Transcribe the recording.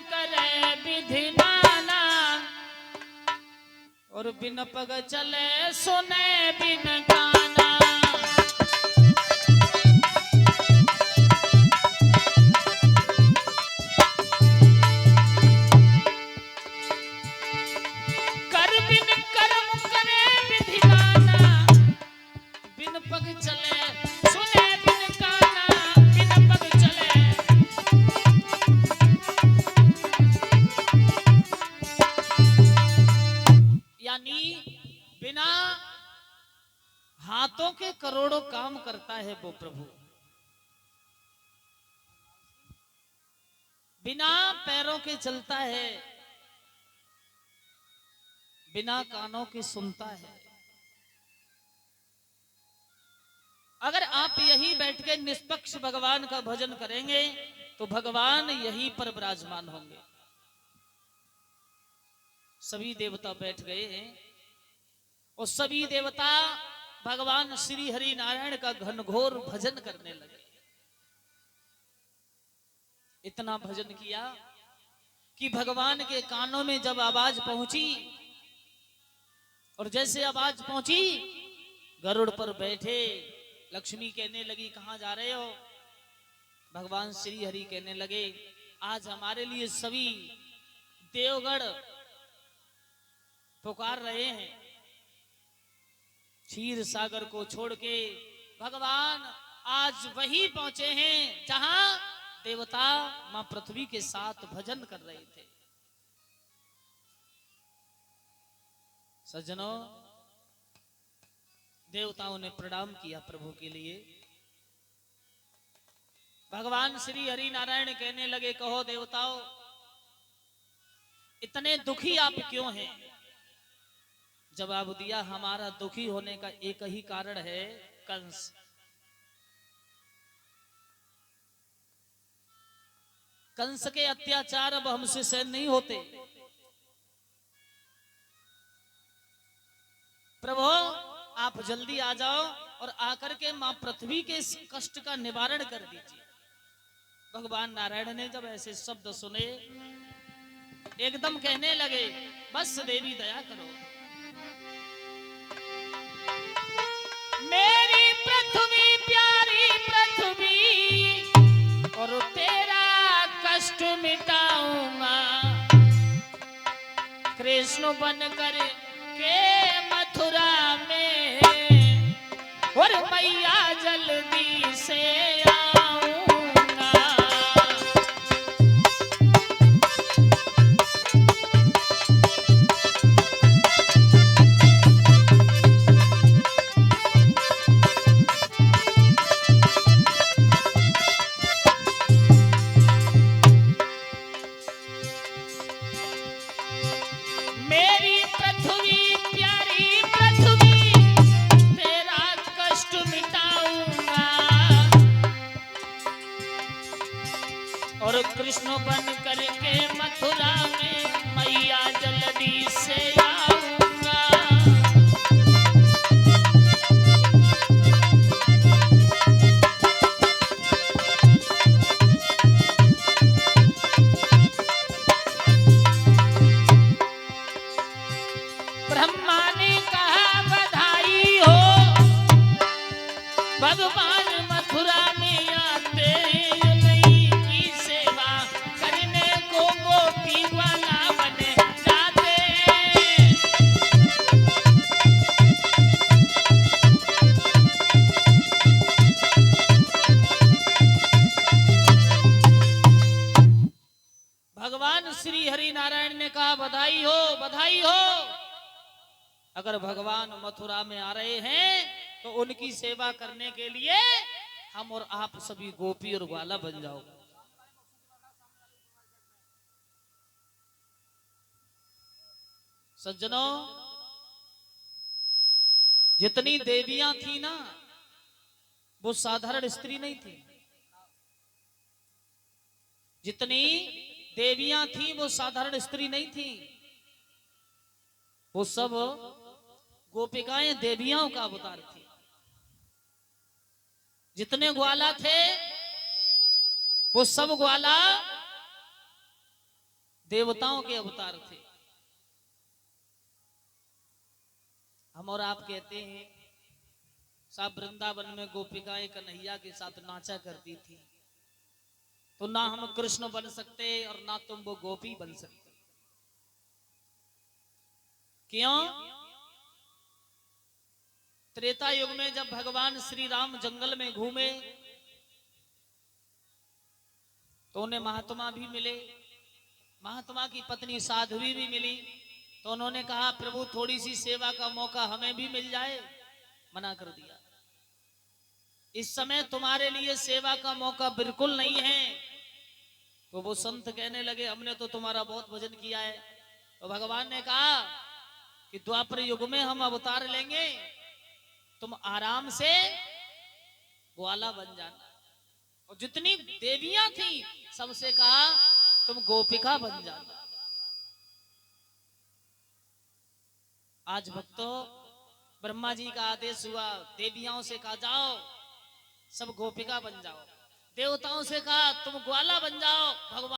करे विधि नाना, और बिन पग चले सुने बिन गाना। कर बिन कर्म करे विधि नाना, बिन पग चले सुने बिन गाना, बिन पग चले। यानी बिना हाथों के करोड़ों काम करता है वो प्रभु, बिना पैरों के चलता है, बिना कानों के सुनता है। अगर आप यही बैठ के निष्पक्ष भगवान का भजन करेंगे तो भगवान यहीं पर विराजमान होंगे। सभी देवता बैठ गए हैं और सभी देवता भगवान श्री हरि नारायण का घनघोर भजन करने लगे। इतना भजन किया कि भगवान के कानों में जब आवाज पहुंची, और जैसे आवाज पहुंची गरुड़ पर बैठे लक्ष्मी कहने लगी कहां जा रहे हो। भगवान श्री हरि कहने लगे आज हमारे लिए सभी देवगण पुकार रहे हैं। क्षीर सागर को छोड़ के भगवान आज वही पहुंचे हैं जहां देवता मां पृथ्वी के साथ भजन कर रहे थे। सज्जनों, देवताओं ने प्रणाम किया प्रभु के लिए। भगवान श्री हरि नारायण कहने लगे कहो देवताओं, इतने दुखी आप क्यों हैं। जवाब दिया हमारा दुखी होने का एक ही कारण है, कंस। कंस के अत्याचार अब हमसे सहन नहीं होते। प्रभु आप जल्दी आ जाओ और आकर के मां पृथ्वी के इस कष्ट का निवारण कर दीजिए। भगवान नारायण ने जब ऐसे शब्द सुने एकदम कहने लगे बस देवी दया करो, मेरी पृथ्वी प्यारी पृथ्वी, और तेरा कष्ट मिटाऊंगा। कृष्ण बन कर के मथुरा में, और मैया जल्दी से आऊंगा। मेरी पृथ्वी प्यारी पृथ्वी, तेरा कष्ट मिटाऊंगा, और कृष्ण बन करके मथुरा में मैया जल्दी से आऊंगा। ब्रह्मा ने कहा बधाई हो, भगवान मथुरा में आते नहीं की सेवा करने को गोपी वाला बने जाते। भगवान श्री हरि नारायण ने कहा बधाई हो बधाई हो। अगर भगवान मथुरा में आ रहे हैं तो उनकी सेवा करने के लिए हम और आप सभी गोपी और ग्वाला बन जाओ। सज्जनों, जितनी देवियां थी ना वो साधारण स्त्री नहीं थी। जितनी देवियां थी वो साधारण स्त्री नहीं थी, वो सब गोपिकाएं देवियों का अवतार थी। जितने ग्वाला थे वो सब ग्वाला देवताओं के अवतार थे। हम और आप कहते हैं सब वृंदावन में गोपिकाएं कन्हैया के साथ नाचा करती थी, तो ना हम कृष्ण बन सकते और ना तुम वो गोपी बन सकते। क्यों? त्रेता युग में जब भगवान श्री राम जंगल में घूमे तो उन्हें महात्मा भी मिले, महात्मा की पत्नी साध्वी भी मिली। तो उन्होंने कहा प्रभु थोड़ी सी सेवा का मौका हमें भी मिल जाए। मना कर दिया, इस समय तुम्हारे लिए सेवा का मौका बिल्कुल नहीं है। तो वो संत कहने लगे हमने तो तुम्हारा बहुत भजन किया है। तो भगवान ने कहा कि द्वापर युग में हम अवतार लेंगे, तुम आराम से ग्वाला बन जाना। और जितनी देवियां थी सबसे कहा तुम गोपिका बन जाना। आज भक्तों ब्रह्मा जी का आदेश हुआ, देवियों से कहा जाओ सब गोपिका बन जाओ, देवताओं से कहा तुम ग्वाला बन जाओ। भगवान